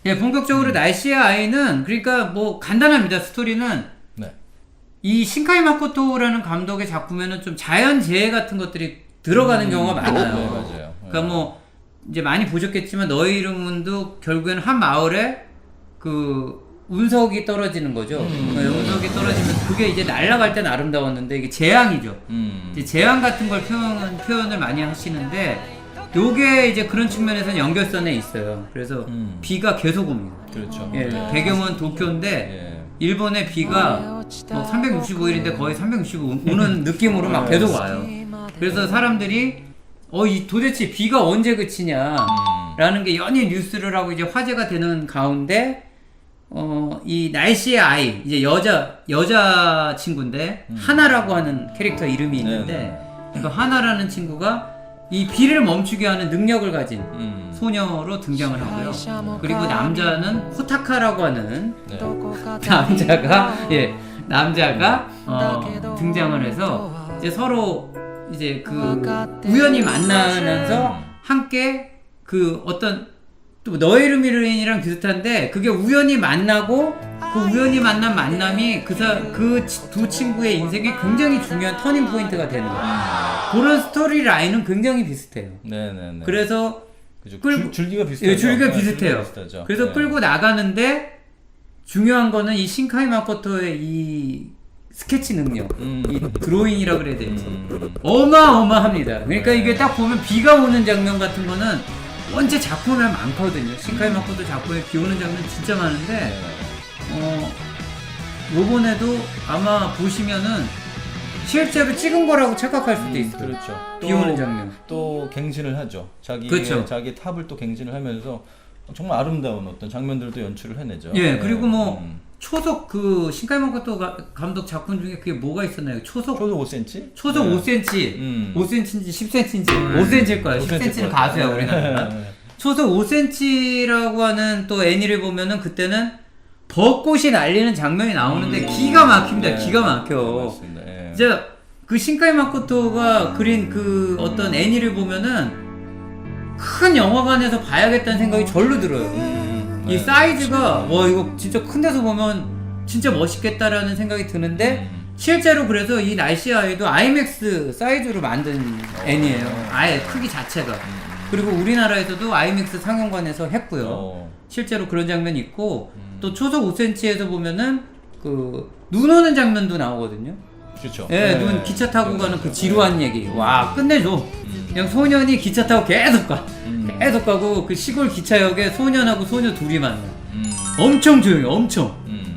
예, 본격적으로 날씨의 아이는 그러니까 뭐 간단합니다. 스토리는 네. 이 신카이 마코토라는 감독의 작품에는 좀 자연재해 같은 것들이 들어가는 경우가 많아요. 네, 맞아요. 그러니까 뭐 이제 많이 보셨겠지만 너의 이름은도 결국에는 한 마을에 그 운석이 떨어지는 거죠. 운석이 떨어지면 그게 이제 날아갈 땐 아름다웠는데 이게 재앙이죠. 이제 재앙 같은 걸 표현을 많이 하시는데 요게 이제 그런 측면에서는 연결선에 있어요. 그래서 비가 계속 옵니다. 그렇죠. 예, 네. 배경은 도쿄인데 예. 일본의 비가 뭐 365일인데 거의 365 오는 느낌으로 막 계속 와요. 그래서 사람들이 도대체 비가 언제 그치냐라는 게 연일 뉴스를 하고 이제 화제가 되는 가운데 이 날씨의 아이 이제 여자 친구인데 하나라고 하는 캐릭터 이름이 있는데 그 하나라는 친구가 이 비를 멈추게 하는 능력을 가진 소녀로 등장을 하고요. 그리고 남자는 호타카라고 하는 남자가 등장을 해서 이제 서로 이제 그 우연히 만나면서 함께 그 어떤 또 너의 이름이랑 비슷한데 그게 우연히 만나고 그 우연히 만난 만남이 그 두 친구의 인생에 굉장히 중요한 터닝 포인트가 되는 거예요. 그런 스토리 라인은 굉장히 비슷해요. 네네네. 그래서 그죠. 끌고 줄기가 비슷해요. 예, 줄기가 비슷해요. 그래서 네. 끌고 나가는데 중요한 거는 이 신카이 마코토의 이 스케치 능력, 이 드로잉이라 그래야 되지. 어마어마합니다. 그러니까 이게 딱 보면 비가 오는 장면 같은 거는 원체 작품에 많거든요. 신카이 마코토 작품에 비 오는 장면 진짜 많은데 요번에도 아마 보시면은 실제로 찍은 거라고 착각할 수도 있어요. 그렇죠. 비 오는 장면. 또 갱신을 하죠. 그렇죠. 자기 탑을 또 갱신을 하면서 정말 아름다운 어떤 장면들도 연출을 해내죠. 예, 그리고 뭐 초속 그 신카이 마코토 감독 작품 중에 그게 뭐가 있었나요? 초속 5cm? 초속 네. 5cm, 5cm인지 10cm인지 5cm일 거예요. 10cm는 가수야 우리나라. 초속 5cm라고 하는 또 애니를 보면은 그때는 벚꽃이 날리는 장면이 나오는데 기가 막힙니다. 기가 막혀. 맞습니다. 예. 이제 그 신카이 마코토가 그린 그 어떤 애니를 보면은 큰 영화관에서 봐야겠다는 생각이 절로 들어요. 이 사이즈가 와 이거 진짜 큰 데서 보면 진짜 멋있겠다라는 생각이 드는데 실제로 그래서 이 날씨 아이도 아이맥스 사이즈로 만든 애니예요. 아예 크기 자체가. 그리고 우리나라에서도 아이맥스 상영관에서 했고요. 실제로 그런 장면이 있고 또 초속 5cm에서 보면은 그 눈 오는 장면도 나오거든요. 그렇죠. 예, 눈 기차 타고 가는 그 지루한 얘기. 와, 끝내줘. 그냥 소년이 기차 타고 계속 가. 계속 가고 그 시골 기차역에 소년하고 소녀 둘이 만나. 엄청 조용해, 엄청.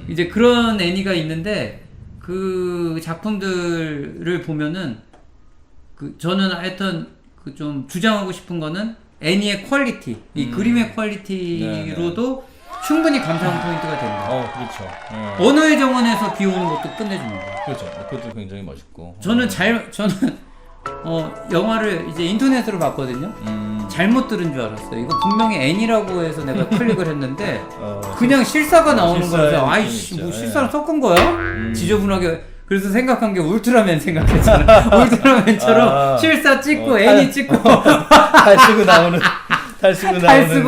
이제 그런 애니가 있는데 그 작품들을 보면은 그 저는 하여튼 그 좀 주장하고 싶은 거는 애니의 퀄리티, 이 그림의 퀄리티로도 충분히 감상 포인트가 됩니다. 그렇죠. 언어의 정원에서 비 오는 것도 끝내줍니다. 그렇죠. 그것도 굉장히 멋있고. 저는 영화를 이제 인터넷으로 봤거든요. 잘못 들은 줄 알았어요. 이거 분명히 애니라고 해서 내가 클릭을 했는데 그냥 실사가 나오는 거라서 아이씨 뭐 실사를 섞은 거야? 지저분하게. 그래서 생각한 게 울트라맨 생각했잖아. 울트라맨처럼 실사 찍고 애니 찍고 탈 쓰고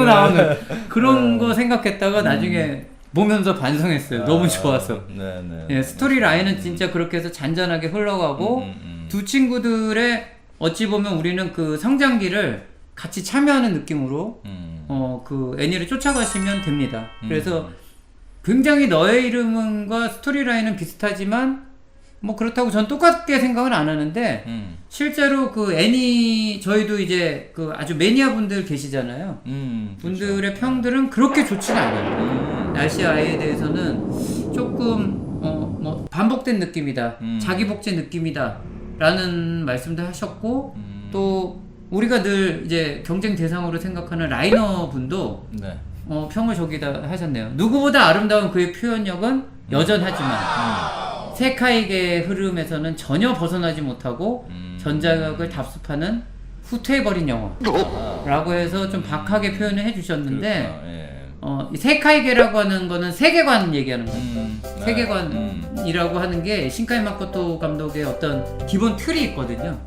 나오는 그런 거 생각했다가 나중에 보면서 반성했어요. 너무 좋아서. 네네. 예, 스토리 라인은 진짜 그렇게 해서 잔잔하게 흘러가고 두 친구들의 어찌 보면 우리는 그 성장기를 같이 참여하는 느낌으로 그 애니를 쫓아가시면 됩니다. 그래서 굉장히 너의 이름은과 스토리 라인은 비슷하지만 뭐 그렇다고 전 똑같게 생각은 안 하는데 실제로 그 애니 저희도 이제 그 아주 매니아 분들 계시잖아요. 분들의 그렇죠. 평들은 그렇게 좋지는 않아요. 날씨 아이에 대해서는 조금 뭐 반복된 느낌이다, 자기 복제 느낌이다 라는 말씀도 하셨고 또 우리가 늘 이제 경쟁 대상으로 생각하는 라이너 분도 네. 평을 저기다 하셨네요. 누구보다 아름다운 그의 표현력은 여전하지만 세카이계의 흐름에서는 전혀 벗어나지 못하고 전작을 답습하는 후퇴해버린 영화라고 해서 좀 박하게 표현을 해주셨는데 이 세카이계라고 하는 거는 세계관 얘기하는 거예요. 세계관이라고 하는 게 신카이 마코토 감독의 어떤 기본 틀이 있거든요.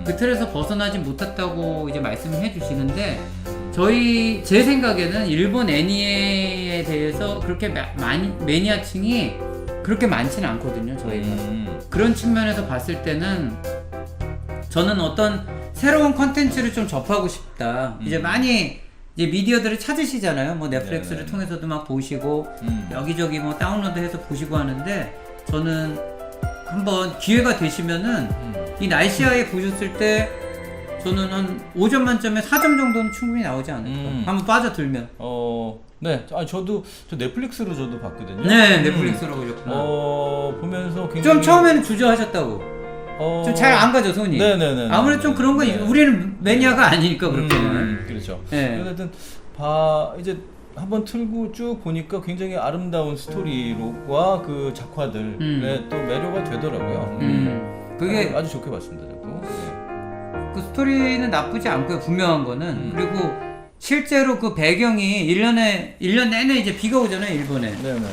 그 틀에서 벗어나지 못했다고 이제 말씀을 해주시는데 제 생각에는 일본 애니에 대해서 그렇게 많이 매니아층이 그렇게 많지는 않거든요. 저희가 그런 측면에서 봤을 때는 저는 어떤 새로운 컨텐츠를 좀 접하고 싶다. 이제 많이 이제 미디어들을 찾으시잖아요. 뭐 넷플릭스를 통해서도 막 보시고 여기저기 뭐 다운로드해서 보시고 하는데 저는 한번 기회가 되시면은 이 날씨아에 보셨을 때 저는 한 5점 만점에 4점 정도는 충분히 나오지 않을까. 한번 빠져들면. 네. 저도 넷플릭스로 저도 봤거든요. 네, 넷플릭스로 보셨구나. 보면서 굉장히 좀 처음에는 주저하셨다고. 좀 잘 안 가죠, 손이. 네네네. 아무래도 좀 그런 건 우리는 매니아가 아니니까 그렇게는. 그렇죠. 네. 어쨌든 이제 한번 틀고 쭉 보니까 굉장히 아름다운 스토리와 그 작화들에 또 매료가 되더라고요. 그게 아주 좋게 봤습니다, 저도. 그 스토리는 나쁘지 않고요. 분명한 거는. 그리고 실제로 그 배경이 1년 내내 이제 비가 오잖아요, 일본에. 네네네.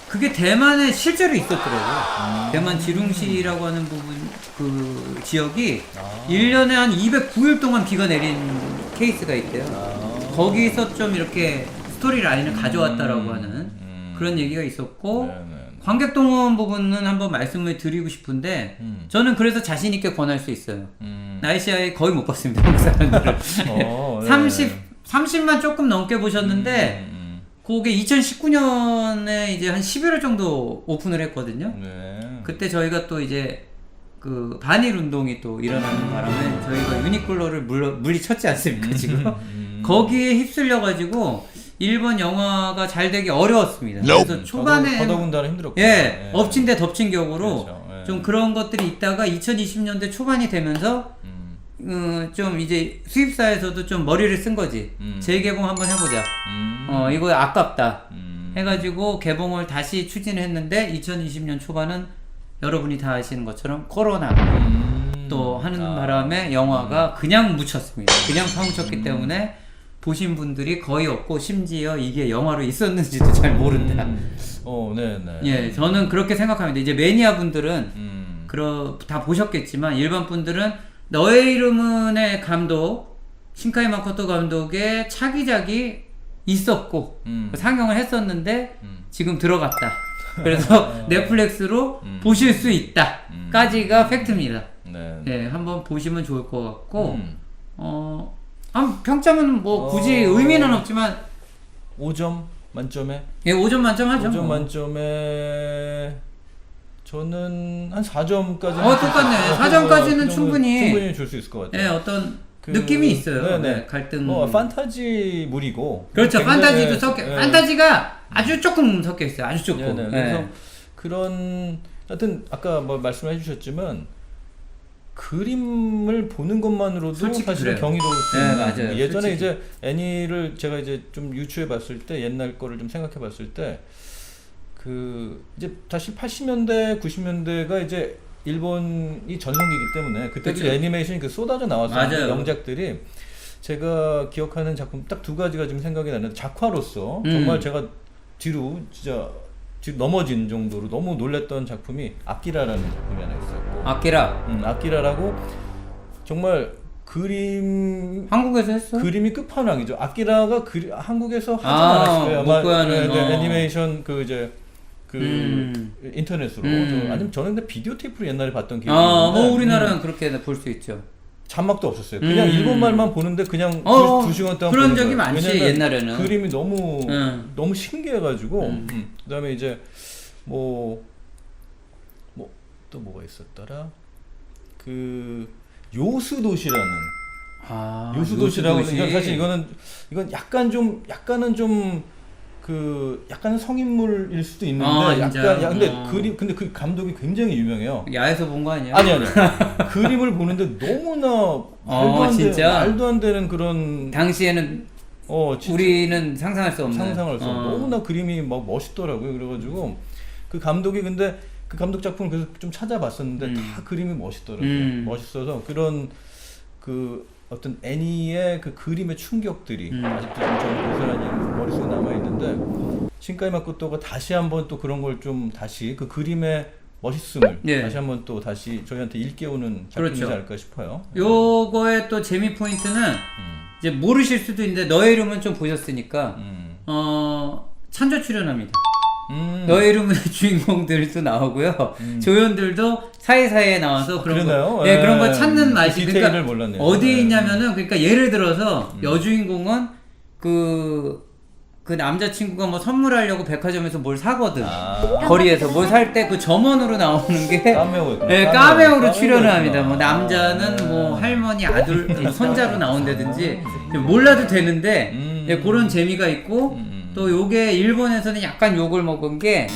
그게 대만에 실제로 있었더라고요. 대만 지룽시라고 하는 부분, 그 지역이 1년에 한 209일 동안 비가 내린 케이스가 있대요. 거기서 좀 이렇게 스토리 라인을 가져왔다라고 하는 그런 얘기가 있었고, 관객 동원 부분은 한번 말씀을 드리고 싶은데, 저는 그래서 자신있게 권할 수 있어요. 날씨아에 거의 못 봤습니다, 한국 사람들을. 30만 조금 넘게 보셨는데, 그게 2019년에 이제 한 11월 정도 오픈을 했거든요. 그때 저희가 또 이제 그 반일 운동이 또 일어나는 바람에 저희가 유니클로를 물리쳤지 않습니까, 지금? 거기에 휩쓸려가지고 일본 영화가 잘 되기 어려웠습니다. 그래서 초반에 더더군다나 힘들었고. 엎친 데 덮친 격으로 그렇죠. 좀 그런 것들이 있다가 2020년대 초반이 되면서 좀 이제 수입사에서도 좀 머리를 쓴 거지. 재개봉 한번 해보자. 이거 아깝다. 해가지고 개봉을 다시 추진했는데 2020년 초반은 여러분이 다 아시는 것처럼 코로나 또 하는 바람에 영화가 그냥 묻혔습니다. 그냥 파묻혔기 때문에 보신 분들이 거의 없고 심지어 이게 영화로 있었는지도 잘 모른다. 네네. 예, 저는 그렇게 생각합니다. 이제 매니아 분들은 다 보셨겠지만 일반 분들은 너의 이름은의 감독 신카이 마코토 감독의 차기작이 있었고 상영을 했었는데 지금 들어갔다. 그래서 넷플릭스로 보실 수 있다까지가 팩트입니다. 네, 한번 보시면 좋을 것 같고 평점은 뭐 굳이 의미는 없지만 5점 만점에? 예, 5점 만점 하죠. 5점 만점에 저는 한 4점까지. 똑같네. 4점까지는 충분히 줄 수 있을 것 같아요. 예, 어떤 느낌이 있어요. 네, 갈등. 판타지물이고. 그렇죠. 굉장히, 판타지도 판타지가 아주 조금 섞여 있어요. 아주 조금. 그래서 그런 하여튼 아까 뭐 말씀해 주셨지만 그림을 보는 것만으로도 사실 경이로울 수 있는. 맞아요. 예전에 솔직히. 이제 애니를 제가 이제 좀 유추해 봤을 때 옛날 거를 좀 생각해 봤을 때 이제 다시 80년대 90년대가 이제 일본이 전성기이기 때문에 그때 그쵸. 애니메이션이 쏟아져 나왔어요. 맞아요. 명작들이 제가 기억하는 작품 딱 두 가지가 지금 생각이 나는데 작화로서 정말 제가 뒤로 넘어진 정도로 너무 놀랬던 작품이 아키라라는 작품이 하나 있었고. 아키라라고 정말 한국에서 했어? 그림이 끝판왕이죠. 아키라가 한국에서 하지 않았을 거예요. 못 구하는 애니메이션 인터넷으로 아니면 저는 근데 비디오 테이프로 옛날에 봤던 기억이 있는데 뭐 우리나라는 그렇게 볼 수 있죠. 자막도 없었어요. 그냥 일본말만 보는데 그냥 2시간 동안 그런 적이 많지. 옛날에는 그림이 너무 신기해가지고 그다음에 이제 뭐 또 뭐가 있었더라. 요스도시라는 요스도시라고 사실 이건 약간은 성인물일 수도 있는데 근데 그 감독이 굉장히 유명해요. 야에서 본 거 아니야? 아니 그림을 보는데 너무나 말도 안 되는 그런 당시에는 우리는 상상할 수 없는 너무나 그림이 막 멋있더라고요. 그래가지고 그 감독이 근데 그 감독 작품을 그래서 좀 찾아봤었는데 다 그림이 멋있더라고요. 멋있어서 그런 어떤 애니의 그 그림의 충격들이 아직도 좀 저는 고스란히 머릿속에 남아있는데 신카이 마코토가 다시 한번 또 그런 걸 좀 다시 그 그림의 멋있음을 다시 한번 또 다시 저희한테 일깨우는 작품이지 않을까 싶어요. 요거의 또 재미 포인트는 이제 모르실 수도 있는데 너의 이름은 좀 보셨으니까 찬조 출연합니다. 너의 이름은 주인공들도 나오고요. 조연들도 사이사이에 나와서 그런 거, 네, 그런 거 찾는 맛이. 디테일을 몰랐네요. 어디에 있냐면은 그러니까 예를 들어서 여주인공은 그 남자친구가 뭐 선물하려고 백화점에서 뭘 사거든. 거리에서 뭘 살 때 그 점원으로 나오는 게 카메오. 네, 카메오로 출연을 합니다. 뭐 남자는 뭐 할머니 아들 손자로 나온다든지 몰라도 되는데 예, 그런 재미가 있고 또 요게 일본에서는 약간 욕을 먹은 게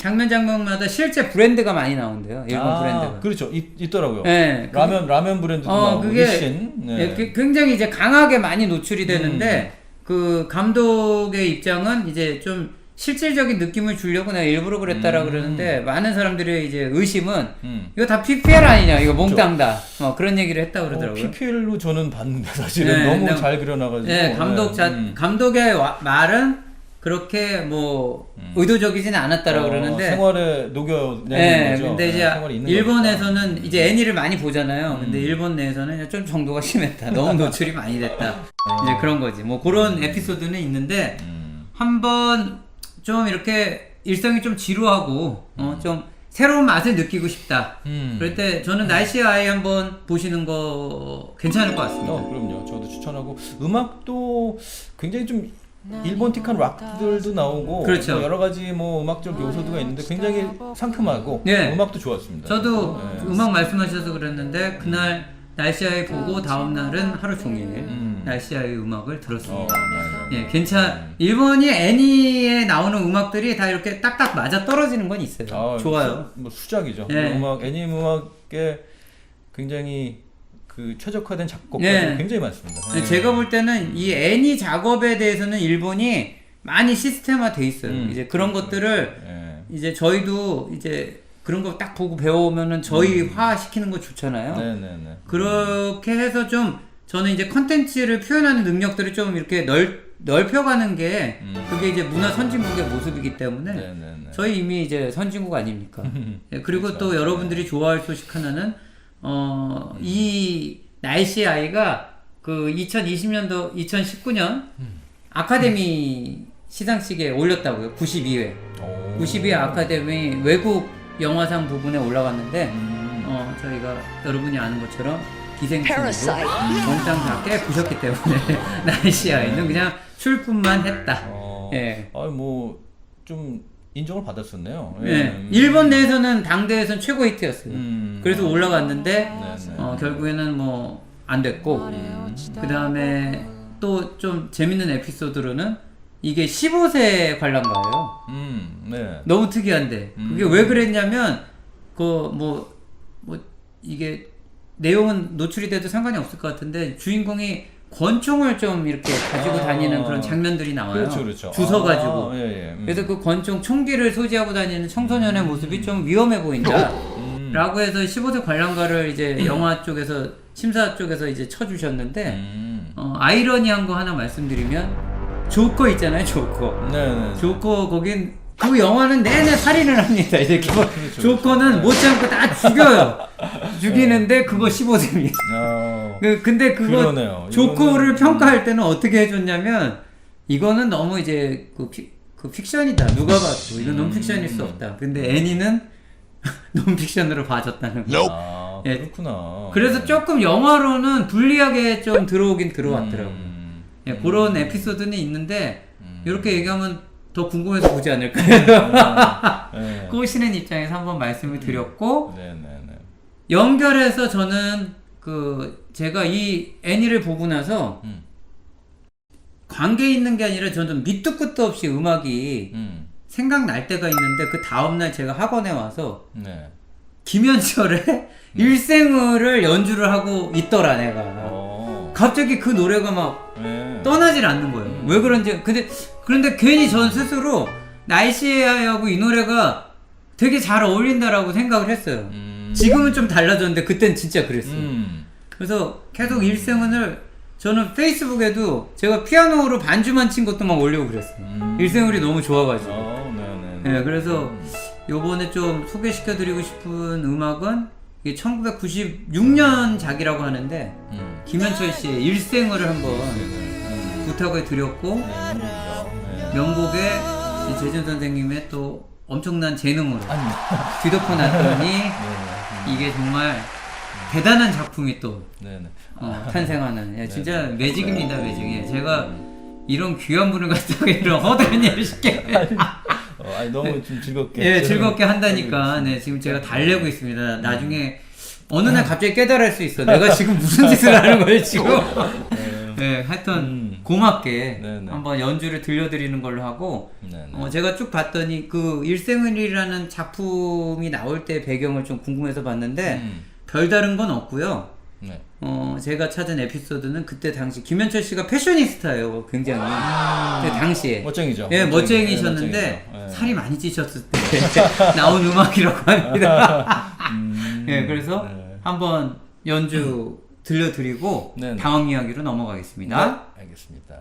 장면마다 실제 브랜드가 많이 나온대요. 일본 브랜드가. 그렇죠. 있더라고요. 네, 라면 브랜드도 나오고 그게 이신. 네. 예, 굉장히 이제 강하게 많이 노출이 되는데 그 감독의 입장은 이제 좀 실질적인 느낌을 주려고 내가 일부러 그랬다라고 그러는데 많은 사람들의 이제 의심은 이거 다 PPL 아니냐, 이거 몽땅 다 그런 얘기를 했다고 그러더라고요. PPL로 저는 봤는데 사실은 네, 너무 잘 그려놔가지고. 네, 감독의 말은 그렇게 뭐 의도적이지는 않았다라고 그러는데 생활에 녹여내는 네, 거죠. 근데 이제 일본에서는 이제 애니를 많이 보잖아요. 근데 일본 내에서는 좀 정도가 심했다. 너무 노출이 많이 됐다. 이제 그런 거지. 뭐 그런 에피소드는 있는데 한번 좀 이렇게 일상이 좀 지루하고 좀 새로운 맛을 느끼고 싶다. 그럴 때 저는 날씨의 아이 한번 보시는 거 괜찮을 것 같습니다. 그럼요. 저도 추천하고 음악도 굉장히 좀 일본틱한 락들도 나오고 그렇죠. 뭐 여러 가지 뭐 음악적 요소도가 있는데 굉장히 상큼하고 네. 음악도 좋았습니다. 저도 음악 말씀하셔서 그랬는데 그날 날씨아이 보고 다음 날은 하루 종일 날씨아이 음악을 들었습니다. 예, 일본이 애니에 나오는 음악들이 다 이렇게 딱딱 맞아 떨어지는 건 있어요. 좋아요. 뭐 수작이죠. 네. 애니 음악에 굉장히 그 최적화된 작곡가 네. 굉장히 많습니다. 네. 제가 볼 때는 이 애니 작업에 대해서는 일본이 많이 시스템화 돼 있어요. 이제 그런 것들을 이제 저희도 이제 그런 거 딱 보고 배워오면은 저희화 시키는 거 좋잖아요. 네네네. 그렇게 해서 좀 저는 이제 컨텐츠를 표현하는 능력들을 좀 이렇게 넓혀가는 게 그게 이제 문화 선진국의 모습이기 때문에 네네네. 저희 이미 이제 선진국 아닙니까? 네, 그리고 그렇죠. 또 여러분들이 좋아할 소식 하나는 이 날씨의 아이가 그 2020년도 2019년 아카데미 시상식에 올렸다고요. 92회. 92회 아카데미 외국 영화상 부분에 올라갔는데 저희가 여러분이 아는 것처럼 기생충으로 몽땅 다 깨부셨기 때문에 날씨의 아이는 그냥 출품만 했다. 예. 뭐 좀 인정을 받았었네요. 네. 일본 내에서는 당대에서는 최고 히트였어요. 그래서 올라갔는데 결국에는 뭐 안 됐고 그 다음에 또 좀 재밌는 에피소드로는 이게 15세 관람가예요. 네. 너무 특이한데 그게 왜 그랬냐면 뭐 이게 내용은 노출이 돼도 상관이 없을 것 같은데 주인공이 권총을 좀 이렇게 가지고 다니는 그런 장면들이 나와요. 그렇죠. 주워 가지고. 그래서 그 권총 총기를 소지하고 다니는 청소년의 모습이 좀 위험해 보인다. 라고 해서 15세 관람가를 이제 영화 쪽에서 심사 쪽에서 이제 쳐주셨는데 아이러니한 거 하나 말씀드리면 조커 있잖아요, 조커. 네네. 조커 거긴 그 영화는 내내 살인을 합니다. 이제 조커는 못지않고 다 죽이는데 그거 15세입니다. 근데 그거 그러네요. 조커를 평가할 때는 어떻게 해줬냐면 이거는 너무 이제 그 픽션이다. 누가 봐도 이건 논픽션일 수 없다. 근데 애니는 논픽션으로 봐줬다는 거. 예. 그렇구나. 그래서 조금 영화로는 불리하게 좀 들어오긴 들어왔더라고요. 예, 그런 에피소드는 있는데 이렇게 얘기하면 더 궁금해서 보지 않을까요? 꼬시는 입장에서 한번 말씀을 드렸고 연결해서 저는 제가 이 애니를 보고 나서 관계 있는 게 아니라 저는 밑도 끝도 없이 음악이 생각날 때가 있는데 그 다음날 제가 학원에 와서 김현철의 일생을 연주를 하고 있더라 내가. 갑자기 그 노래가 막 떠나질 않는 거예요. 왜 그런지. 그런데 괜히 전 스스로 날씨하고 이 노래가 되게 잘 어울린다라고 생각을 했어요. 지금은 좀 달라졌는데 그땐 진짜 그랬어요. 그래서 계속 일생은을 저는 페이스북에도 제가 피아노로 반주만 친 것도 막 올리고 그랬어요. 일생을이 너무 좋아가지고. 네, 그래서 요번에 좀 소개시켜드리고 싶은 음악은 이게 1996년 작이라고 하는데 김현철 씨의 일생을 한번 부탁을 드렸고 명곡에 재준 선생님의 또 엄청난 재능으로 뒤덮어 놨더니 이게 정말 대단한 작품이 또 탄생하는 진짜 매직입니다. 매직. 제가 이런 귀한 분을 갖다가 이런 허드렛 일을 시켜요. 아니 너무 좀 즐겁게. 예, 즐겁게 한다니까. 네, 지금 제가 달래고 있습니다. 나중에 어느 날 갑자기 깨달을 수 있어. 내가 지금 무슨 짓을 하는 거예요, 지금. 네, 하여튼 고맙게 한번 연주를 들려드리는 걸로 하고 제가 쭉 봤더니 그 일생을이라는 작품이 나올 때 배경을 좀 궁금해서 봤는데 별다른 건 없고요. 제가 찾은 에피소드는 그때 당시 김현철 씨가 패셔니스타예요, 굉장히. 그때 당시에. 멋쟁이죠. 예, 멋쟁이셨는데 살이 많이 찌셨을 때 나온 음악이라고 합니다. 예, 그래서 한번 연주 들려드리고 다음 이야기로 넘어가겠습니다. 알겠습니다.